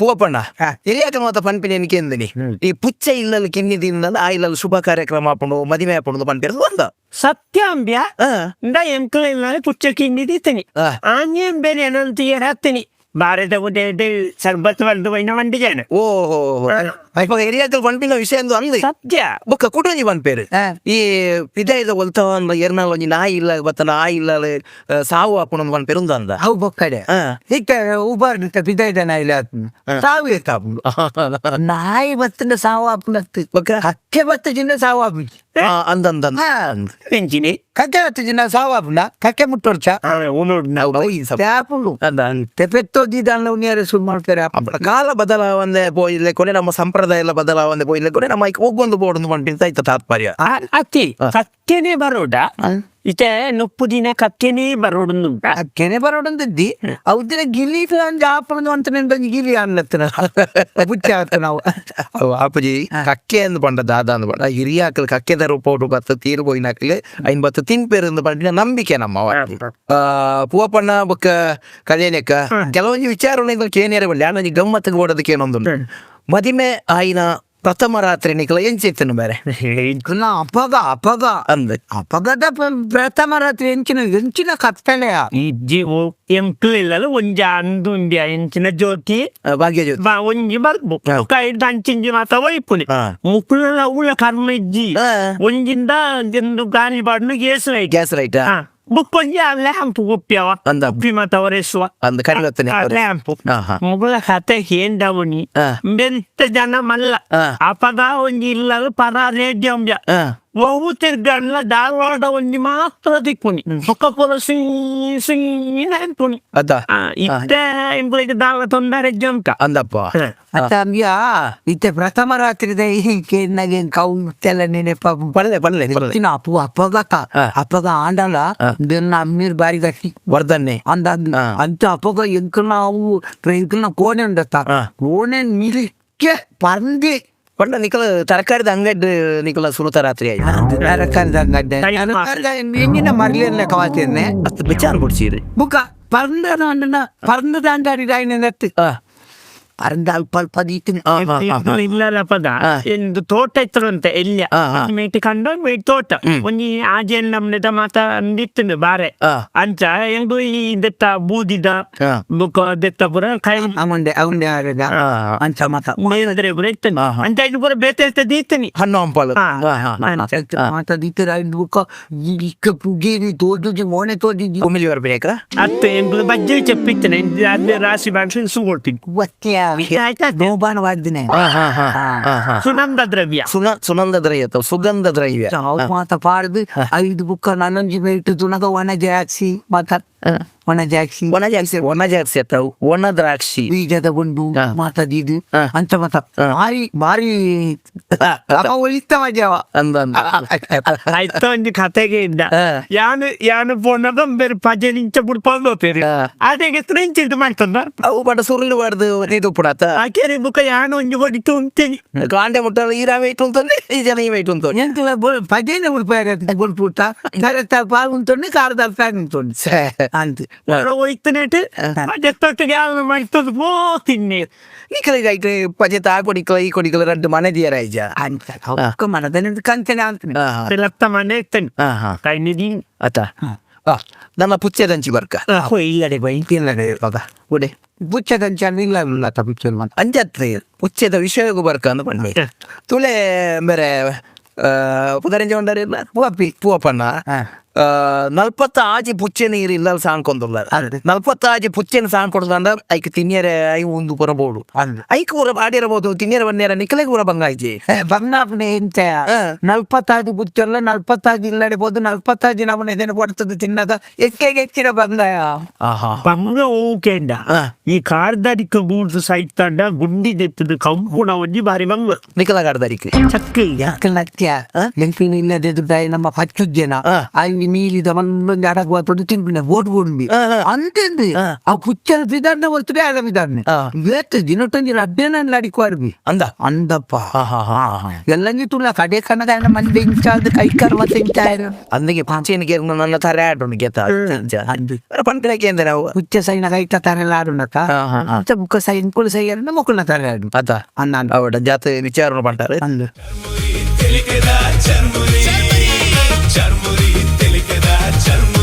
ಪೂವಪ್ಪಣ್ಣ ಹಿರಿಯಾಕ ಮಾತ ಪನ್ಪಿನ ಎನ್ಕೆಂದಿನಿ ಈ ಪುಚ್ಚ ಇಲ್ಲಲ್ಲಿ ಕಿನ್ನಿ ದಿನ ಆ ಇಲ್ಲಲ್ಲಿ ಶುಭ ಕಾರ್ಯಕ್ರಮ ಹಾಕೊಂಡು ಮದುವೆ ಹಾಕೊಂಡು ಪನ್ಪಿರೋದು ಒಂದು ಸತ್ಯಾಂಬ್ಯ ಎಂಕ್ಲ ಇಲ್ಲ ಪುಚ್ಚ ಕಿನ್ನಿ ದಿತ್ತೀನಿ ಆಂಜೇನ್ ಬೇರೆ ಏನಂತ ಹತ್ತೀನಿ ಭಾರತ ಸರ್ಬತ್ ವರ್ದು ವೈನ ಮಂಡಿಜಾನೆ ಓಹೋ ಹಿರಿಯಾಕಲ್ ಪನ್ಪಿನ ವಿಷಯ ಅಂದು ಸತ್ಯ ಬೊಕ್ಕ ಕುಟುಂಬಿ ಪನ್ಪೇರು ಈ ವಿದಾಯದ ಒಲ್ತ ಏರ್ನಾಲ್ ಒಂಜಿ ನಾಯಿ ಇಲ್ಲ ಬತ್ತ ನಾಯಿ ಇಲ್ಲ ಸಾವು ಹಾಕೊಂಡು ಪನ್ಪೇರು ಅಂದ ಅವು ಬೊಕ್ಕಡೆ ಈಗ ಉಬಾರ್ ಬಿದ್ದಾಯ್ದ ನಾಯಿ ಸಾವು ಇರ್ತಾವು ನಾಯಿ ಬತ್ತಂದ ಸಾವು ಹಾಪುನತ್ತು ಕಕ್ಕೆ ಬತ್ತ ಜಿನ್ನ ಸಾವು ಹಾಪು ಅಂದಂದ ಎಂಚಿನಿ ಕಕ್ಕೆ ಬತ್ತ ಜಿನ್ನ ಸಾವು ಹಾಪುನ ಕಕ್ಕೆ ಮುಟ್ಟೋರ್ಚ ತೆಪ್ಪೆತ್ತೋದಿದ್ದಾನೆ ಉನ್ಯಾರೆ ಶುರು ಮಾಡ್ತಾರೆ ಕಾಲ ಬದಲಾವಂದೆ ಪೋಯಿಲೆ ಕೊನೆ ನಮ್ಮ ಸಂಪ್ರದಾಯ ಎಲ್ಲ ಬದಲಾವಂದೆ ಪೋಯಿಲೆ ಕೊನೆ ನಮ್ಮ ಹೋಗೊಂದು ಬೋರ್ಡ್ ಪಂಪಿಂತ ಆಯ್ತು ತಾತ್ಪರ್ಯ ಅತ್ತಿ ಕತ್ತೆನೆ ಬರೋಡ ಇತ್ತೆ ನೊಪ್ಪು ದಿನ ಕತ್ತೆನೇ ಬರೋಡು ಕತ್ತೆನೆ ಬರೋಡಂದಿದ್ದಿ ಅವ್ದಿನ ಗಿಲಿ ಆಪಣದು ಅಂತ ಗಿಲಿ ಅನ್ನತ್ತನ ಬುಚ್ಚ ಆತ ನಾವು ಆಪಜಿ ಕಕ್ಕೆ ಅಂದು ಪಂಡ ದಾದ ಅಂದು ಪಂಡ ಹಿರಿಯಾಕಲ್ ಕಕ್ಕೆ ತರ ಪೌಡ್ರು ಬತ್ತ ತೀರು ಪೋಯಿನಾಕಲೆ ಐನ್ ಬತ್ತ ತಿನ್ಪೇರು ಅಂದು ಪಂಡಿನ ನಂಬಿಕೆ ನಮ್ಮ ಪೂವಪ್ಪಣ್ಣ ಬೊಕ್ಕ ಕಲ್ಯಾಣಕ್ಕ ಕೆಲವೊಂದು ವಿಚಾರ ಕೇನೇರೆ ಬಲ್ಲಿ ನಾನು ಗಮ್ಮತ್ತಿಗೆ ಓಡೋದಕ್ಕೆ ಏನೊಂದು ಮದಿಮೆ ಆಯ್ನ ಪ್ರಥಮ ರಾತ್ರಿ ನಿಖಲ ಎಂಚಿತ್ತನು ಬೇರೆ ಅಪಗ ಅಂದ ಅಪಗದ ಪ್ರಥಮ ರಾತ್ರಿ ಎಂಚಿನ ಕತ್ತಲೆಯ ಎಂಕ್ಲು ಇಲ್ಲ ಒಂಜ ಅಂದುಂಡ್ಯ ಎಂಚಿನ ಜ್ಯೋತಿ ಭಾಗ್ಯ ಜ್ಯೋತಿ ಒಂಜಿ ಬರ್ಬು ಕೈಡ್ ಹಂಚಿಂಜಿ ಮಾತ ವೈಪುನಿ ಮುಕ್ಕುಳ ಉಳ ಕರ್ಮ ಇಜ್ಜಿ ಒಂಜಿಂದ ಗಾಳಿ ಬಾಡ್ನು ಗ್ಯಾಸ್ ಲೈಟ್ ಬುಕ್ಕೊಂಜಿ ಲ್ಯಾಂಪ್ ಉಪ್ಪ್ಯವ ಉಪ್ಪಿ ಮತ ಒರೆಸುವ ಲ್ಯಾಂಪ್ ಮುಗುಳ ಕತೆ ಹೇಂಡವನಿ ಬೆಂತ ಜನ ಮಲ್ಲ ಅಪದ ಒಂಜಿ ಇಲ್ಲ ಪರ ರೇಡಿಯಂ ಒವು ತಿರ್ಗಲ್ಲ ಧಾರವಾಡ ಒಂಜಿ ಮಾತ್ರ ದಿಕ್ಕುನಿ ಮುಖಪುರ ಸಿಂಪುನಿ ಇತ್ತೆ ಇಂಪ್ಲಿಗೆ ದಾವ ತೊಂದರೆ ಜಂಕ ಅಂದಪ್ಪ ಅತ್ತಂಬ್ಯ ಇತ್ತೆ ಪ್ರಥಮ ರಾತ್ರಿದ ಹೀಗೆ ಕೌತೆಲ್ಲ ನೆನಪ ಪಲ್ಲೆ ಅಪ್ಪಗ ಆಂಡಲ ಅಮ್ಮೀರ್ ಬಾರಿ ಗಟ್ಟಿ ವರ್ಧನೆ ಅಂತ ಅಪ್ಪಗ ಎಂಕಲ್ನ ಅವು ಎಂಕಲ್ನ ಕೋಣೆ ಉಂಡತ್ತ ಕೋಣೆ ಮಿಲಿಕ್ಕೆ ಪಂದಿ ಪಂಡ ನಿಖಲ ತರಕಾರಿದ ಅಂಗಡಿ ನಿಖಲ ಸುರುತ ರಾತ್ರಿ ಆಯ್ತು ತರಕಾರಿದ ಅಂಗಡಿ ಎಂಜಿನ ಮರಲಿಯಲ್ಲ ಕವಾತಿದ್ನೆ ಅಷ್ಟು ಬೆಚಾರ ಕೊಡ್ಸಿರಿ ಬುಕ್ಕ ಪರಂದದ ಅಂಗಡಿ ನೆತ್ತು ಪರಂದ ಅಲ್ಪ ಇಲ್ಲ ಪದ ಎಂದು ತೋಟ ಇತ್ತರಂತೆ ಎಲ್ಲಿ ಮೇಟಿ ಕಂಡು ಮೇಟಿ ತೋಟ ಒಂಜಿ ಆಜೆನ್ ನಮ್ನೆದ ಮಾತ ನಿತ್ತು ಬಾರೆ ಅಂಚ ಎಂದು ಈ ದೆತ್ತ ಬೂದಿದ ಬುಕ್ಕ ದೆತ್ತ ಪುರ ಕೈ ಅವಂಡೆ ಅಂಚ ಮಾತ ಮೇದ್ರೆ ಪುರ ಇತ್ತನಿ ಅಂಚ ಇದು ಪುರ ಬೇತೆ ದೀತನಿ ಹಣ್ಣು ಹಂಪಲು ಮಾತ ದೀತರ ಬುಕ್ಕ ಇಕ್ಕ ಪುಗೇರಿ ತೋಜಿ ಮೋಣೆ ತೋಜಿ ಒಮ್ಮಿಲಿ ಬರ್ಬೇಕ ಅತ್ತೆ ಎಂದು ಬಜ್ಜಿ ಚೆಪ್ಪಿತ್ತನೆ ಅದೇ ರಾಶಿ ಬಾಂಡ್ಸಿ ಸುಗೊಳ್ತೀನಿ ನೋಬಾನ ವಾದ್ದಿನೇ ಸುಗಂಧ ದ್ರವ್ಯ ಸುಗಂಧ ದ್ರವ್ಯ ಮಾತ ಪಾಡ್ದು 5 ಬುಕ್ಕ ನನ್ನೊಂಜಿ ಬೇಟು ತುನಗ ಒಣ ಜಾಕ್ಸಿ ಮಾತ ಒಣ ಜಾಕ್ಸಿ ಅತ್ತವು ಒಣ ದ್ರಾಕ್ಷಿ ಬೀಜದ ಗುಂಡು ಮಾತದಿದು ಅಂತ ಮತ ಭಾರಿ ಒಳಿತ ಮಜಾವ ಆಯ್ತು ಒಂಜಿ ಕತೆಗೆ ಇದ್ದ ಯಾನು ಪೋನದ ಬೇರೆ ಪಜೆ ನಿಂಚ ಬಿಡ್ಕೊಂಡು ಹೋಗ್ತೀರಿ ಅದೇಗೆ ಇಂಚಿದ್ದು ಮಾಡ್ತಂದ ಅವು ಬಡ ಸುರುಳು ಬಾಡ್ದು ಇದು ಪುಡಾತ ಆಕೆರಿ ಬುಕ್ಕ ಯಾನು ಒಂಜಿ ಬಡಿತು ಅಂತೀನಿ ಕಾಂಡೆ ಮುಟ್ಟ ಈರಾ ವೇಟ್ ಅಂತಂದ್ರೆ ಈ ಜನ ಈ ವೇಟ್ ಅಂತ ಎಂತ ಪಜೆನೆ ಬಿಡ್ಪುಟ್ಟ ಪಾಲ್ ಉಂಟು ಕಾರದ ಉಂಟು ಅಂತ ಹೋಯ್ತನೇಟ್ ಅಷ್ಟೊಟ್ಟಿಗೆ ಮಾಡ್ತದ ತಿನ್ನಿ ನಿಖಲಿಗಾಯ್ತು ಪಜೆತ ಆ ಕೊಡಿಕಲ ಈ ಕೊಡಿಕಲ ರಡ್ಡು ಮನೆ ದಿಯರ ಐಜ ಅಂತ ಮನದ ಕಂತನೆ ಅಂತಾನೆ ಲತ್ತ ಮನೆ ಇರ್ತೇನೆ ಕೈ ನಿಧಿ ಅತ ನನ್ನ ಪುಚ್ಚದಂಚಿ ಬರ್ಕ ಇಲ್ಲಡೆ ಬೈ ಇಲ್ಲಡೆ ಉಡೆ ಪುಚ್ಚದಂಚಿ ಇಲ್ಲ ಪುಚ್ಚ ಅಂಜತ್ರಿ ಪುಚ್ಚದ ವಿಷಯಗೂ ಬರ್ಕ ಅಂದ ಬಂದ್ವಿ ತುಳೆ ಬೇರೆ ಪುದರಂಜ ಉಂಡರಿಲ್ಲ ಪೂವಪ್ಪಣ್ಣ 40 ಆಜಿ ಪುಚ್ಚೆ ನೀರು ಇಲ್ಲ ಸಾಣ್ಕೊಂಡ್ರ 40 ಆಜಿ ಪುಚ್ಚೆನ ಸಾಣ್ಕೊಡ್ದ ಐಕ್ ತಿನ್ಯರೆ ಐ ಒಂದು ಪುರ ಬೋಡು ಐಕ್ ಊರ ಆಡಿರಬಹುದು ತಿನ್ಯರ ಬನ್ನೇರ ನಿಖಲೆಗೆ ಊರ ಬಂಗಾಯ್ಜಿ ಬಂಗಾಪನೆ ಎಂತ 40 ಪುಚ್ಚಲ್ಲ 40 ಇಲ್ಲಡಿಬಹುದು 40 ನಮ್ಮನೆ ಇದನ್ನು ಕೊಡ್ತದೆ ತಿನ್ನದ ಹೆಚ್ಚಿನ ಬಂಗಾಯ ಬಂಗ ಓಕೆಂಡ ಈ ಕಾರ್ದಾರಿಕ ಗೂಡ್ದು ಸೈಟ್ ತಂಡ ಗುಂಡಿ ದೆತ್ತದ ಕಂಪುಣ ಒಂಜಿ ಬಾರಿ ಬಂಗ ನಿಖಲ ಕಾರ್ದಾರಿಕೆ ಚಕ್ಕ ಯಾಕೆ ನತ್ಯ ಎಂಪಿನ ಇಲ್ಲದೆ ನಮ್ಮ 10 ಜನ ಒಂಜಿ ಮೀಲಿದ ಒಂದೊಂದು ಅಡಗುವ ತಿನ್ಬಿಡ ಓಟ್ ಓಡ್ಬಿ ಅಂತೇನ್ರಿ ಆ ಪುಚ್ಚನ ವಿಧಾನ ಒತ್ತುಡೆ ಆದ ವಿಧಾನ ಇವತ್ತು ದಿನೊಟ್ಟೊಂದು ಅಡ್ಡೇನ ಅಡಿಕುವಾರ್ಬಿ ಅಂದಪ್ಪ ಎಲ್ಲಂಗಿ ತುಳ ಕಡೆ ಕನ್ನಡ ಮಂದಿ ಇಂಚಾದ ಕೈ ಕರ್ಮ ತಿಂತಾರು ಅಂದಿಗೆ ಪಂಚೇನಿಗೆ ನನ್ನ ತರ ಆಡೋಣ ಗೆತ್ತ ಪಂಪಿನಕ್ಕೆ ಅಂದ್ರೆ ನಾವು ಹುಚ್ಚ ಸೈನ ಕೈತ ತರೆಲ್ಲ ಆಡುನಕ್ಕ ಮುಖ ಸೈನ್ ಕುಳ ಸೈ ಮುಕ್ಕುನ ತರ ಆಡು ಅದ ಅನ್ನ ಅವಡ ಜಾತಿ ವಿಚಾರ ಮಾಡ್ತಾರೆ ಅಂದು Telikeda Charumuri, Charumuri, Telikeda Charumuri.